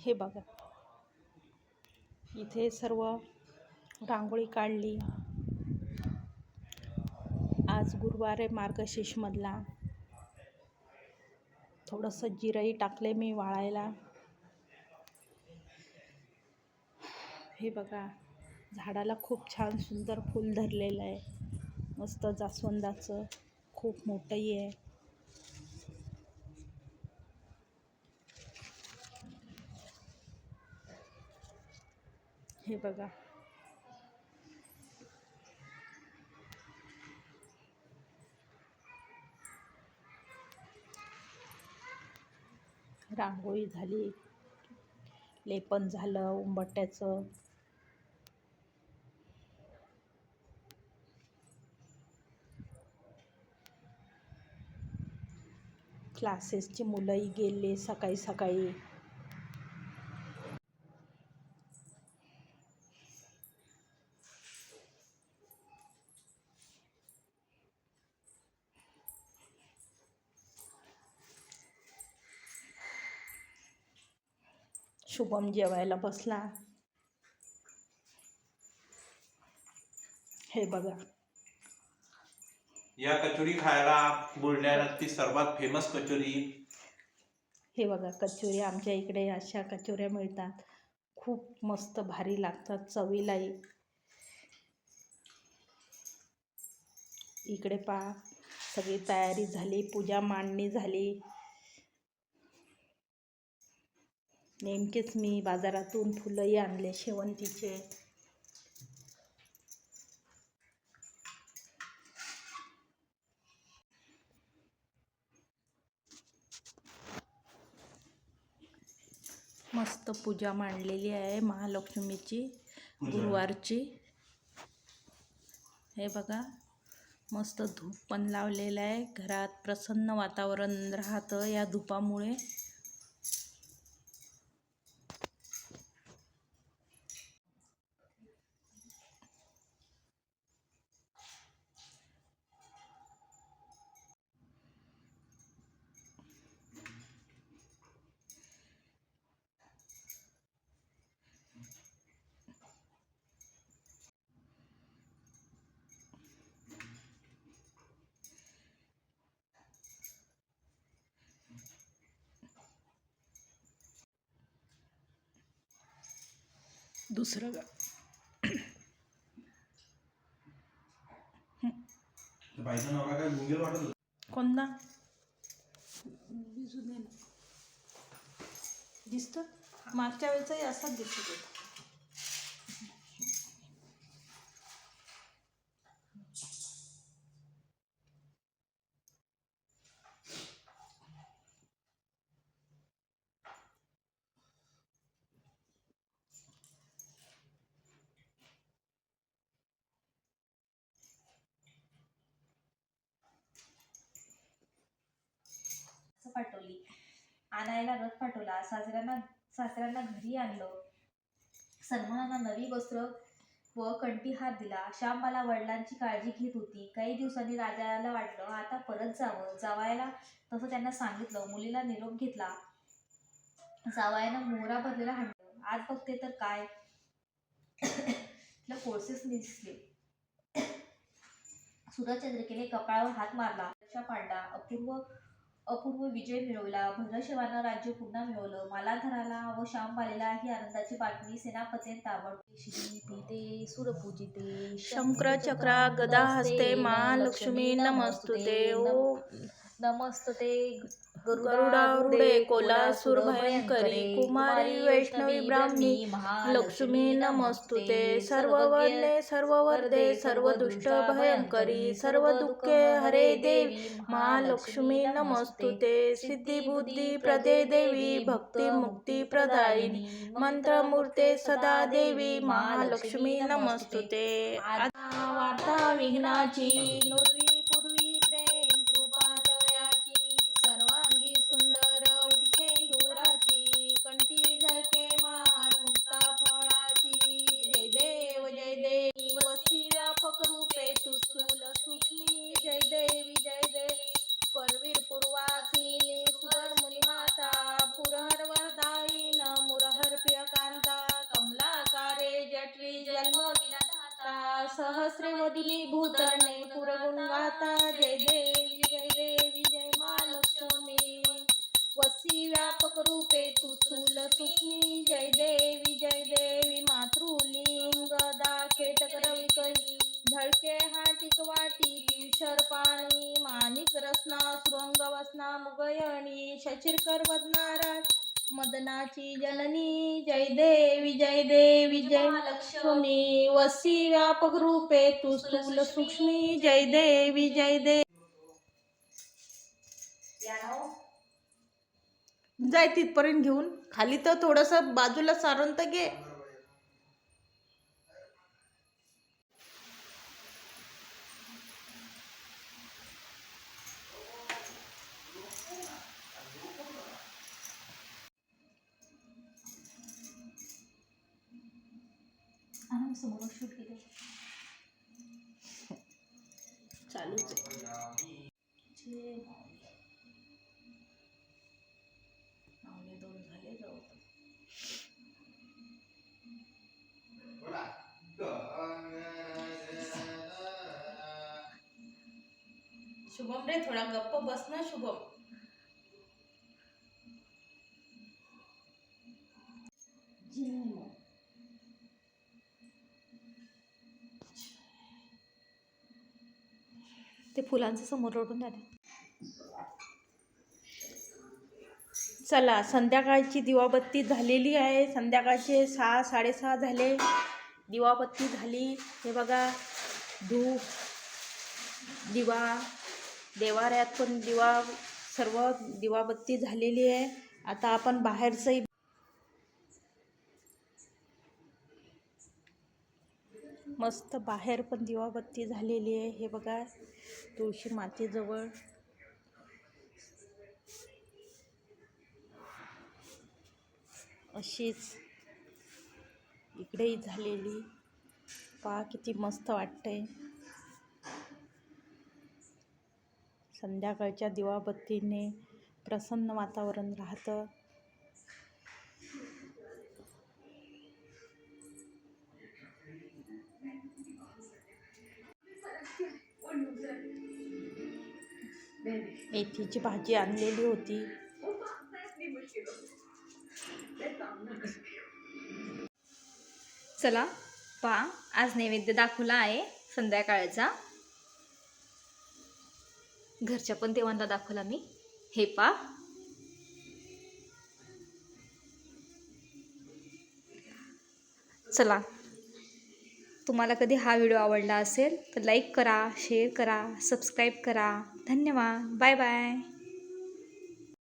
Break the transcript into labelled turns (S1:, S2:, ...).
S1: हे बघा, इथे सर्व रांगोळी काढली. आज गुरुवार आहे मार्गशीर्षमधला. थोडंसं जिरंही टाकले मी वाळायला. हे बघा, झाडाला खूप छान सुंदर फूल धरलेलं आहे. मस्त जास्वंदाचं, खूप मोठंही आहे. हे बघा, रांगोळी झाली, लेपन झालं उंबरठ्याचं. क्लासेसची मुलंही गेले सकाळी सकाळी. शुभम जेवायला बसला. हे बघा,
S2: या कचोरी खायला बुलढाण्यातली सर्वात फेमस कचोरी.
S1: हे बघा, कचोरी आमच्या इकडे अशा कचोऱ्या मिळतात. खूप मस्त भारी लागतात चवीलाही. इकडे पहा, सगळी तयारी झाली, पूजा मांडणी झाली. नेमकेच मी बाजारातून फुलंही आणले शेवंतीचे. मस्त पूजा मांडलेली आहे महालक्ष्मीची गुरुवारची. हे बघा, मस्त धूप पण लावलेला आहे. घरात प्रसन्न वातावरण राहतं या धुपामुळे. दुसरं कोणता दिसतं? मागच्या वेळेचाही असाच दिसत होता.
S3: पाठवली आणायला रथ पाठवला. सासऱ्यांना घरी आणलं. सन्मानानं नवी वस्त्र व कंठी हात दिला. श्यामबाला वडिलांची काळजी घेत होती. काही दिवसांनी राजाला वाटलं आता परत जावं. जावयाला तसं त्यांना सांगितलं. मुलीला निरोप घेतला. जावयानं मोहरा भरलेला हाणलं. आज बघते तर काय, तिला कोळसेच दिसले. सूर्यचंद्रिकेने कपाळावर हात मारला. पाडला. अपूर्व विजय मिळवला. भद्रशिवानं राज्य पुन्हा मिळवलं. मालाधराला व श्यामबालेला ही आनंदाची बातमी सेनापतीने ताबडतोब श्री पीते सुरपूजिते
S1: शंकर चक्रा गदा हस्ते महालक्ष्मी नमस्तुते. ओम
S3: नमस्तते
S1: गरुडारूढे कोलासूर भयंकरी कुमारी वैष्णवी ब्राह्मी लक्ष्मी नमस्तुते. सर्ववर्णे सर्ववर्धे सर्वदुष्ट भयंकरी सर्वदुःखे हरे देवी महालक्ष्मी नमस्तुते. सिद्धी बुद्धी प्रदे देवी भक्ती मुक्ती प्रदायिनी मंत्रमूर्ते सदा देवी महालक्ष्मी नमस्तुते. वार्ता विघ्नाची पूर्वी प्रेम कृपा जयाची सर्वांगी सुंदर उठे दूराची कंठी झळके मान मुक्ता फळाची. जय देव जय देवी वस्ती व्यापक रूपे तू स्थूल सूक्ष्मी. जय देवी जय देवी करवीर पूर्वासीनी सुवर मुनी माता पुरहर वरदायी न मुरहर नाम गयणी शशिरकर वदनाराज मदनाची जननी जय देवी जय देवी जय लक्ष्मी वसी व्यापक रूपे तू स्थूल सूक्ष्मी जय देवी जय देवी. जाय तिथपर्यंत घेऊन खाली तर थोडस बाजूला सारून तर घे.
S3: समोर शूट केलं
S1: चालूच आहे. पावणे 2 झाले जाऊ. शुभम रे थोडा गप्प बस ना शुभम. ते फुलांचं समोर ओढून झाले. चला संध्याकाळची दिवाबत्ती झालेली आहे. संध्याकाळचे 6 साडेसहा झाले. दिवाबत्ती झाली. हे बघा धूप दिवा देवाऱ्यात पण दिवा सर्व दिवाबत्ती झालेली आहे. आता आपण बाहेरचंही मस्त बाहेर पण दिवाबत्ती झालेली आहे. हे बघा तुळशी मातेजवळ अशीच इकडेही झालेली. पहा किती मस्त वाटतंय. संध्याकाळच्या दिवाबत्तीने प्रसन्न वातावरण राहतं. मेथीची भाजी आणलेली होती.
S3: चला पहा आज नैवेद्य दाखवला आहे संध्याकाळचा. घरच्या पण देवांना दाखवला मी. हे पहा चला तुम्हाला कधी हा व्हिडिओ आवडला असेल तर लाईक करा, शेअर करा, सबस्क्राईब करा. धन्यवाद. Bye bye.